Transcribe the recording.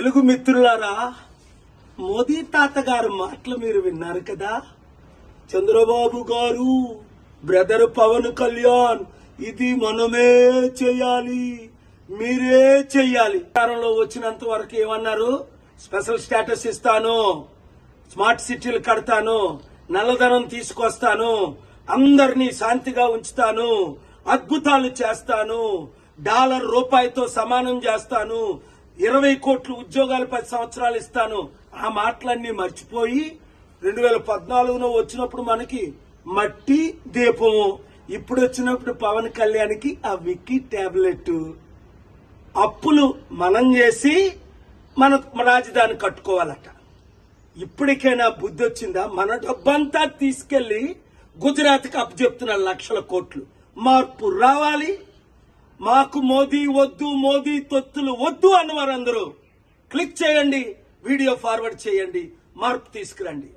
తెలుగు మిత్రులారా, మోదీ తాతగారు మాటలు మీరు విన్నారు కదా. చంద్రబాబు గారు, బ్రదర్ పవన్ కళ్యాణ్, ఇది మనమే చేయాలి, మీరే చెయ్యాలి. అధికారంలో వచ్చినంత వరకు ఏమన్నారు? స్పెషల్ స్టేటస్ ఇస్తాను, స్మార్ట్ సిటీలు కడతాను, నల్లధనం తీసుకొస్తాను, అందరినీ శాంతిగా ఉంచుతాను, అద్భుతాలు చేస్తాను, డాలర్ రూపాయితో సమానం చేస్తాను, 20 కోట్ల ఉద్యోగాలు 10 సంవత్సరాలు ఇస్తాను. ఆ మాటలన్నీ మర్చిపోయి 2014లో వచ్చినప్పుడు మనకి మట్టి దీపము, ఇప్పుడు వచ్చినప్పుడు పవన్ కళ్యాణ్కి ఆ విక్కీ టాబ్లెట్. అప్పులు మనం చేసి మన రాజధాని కట్టుకోవాలట. ఇప్పటికైనా బుద్ధి వచ్చిందా? మన డబ్బంతా తీసుకెళ్లి గుజరాత్కి అప్పచెప్తున్న లక్షల కోట్లు. మార్పు రావాలి. మాకు మోదీ వద్దు, మోదీ తొత్తులు వద్దు అన్నవారు అందరూ క్లిక్ చేయండి, వీడియో ఫార్వర్డ్ చేయండి, మార్పు తీసుకురండి.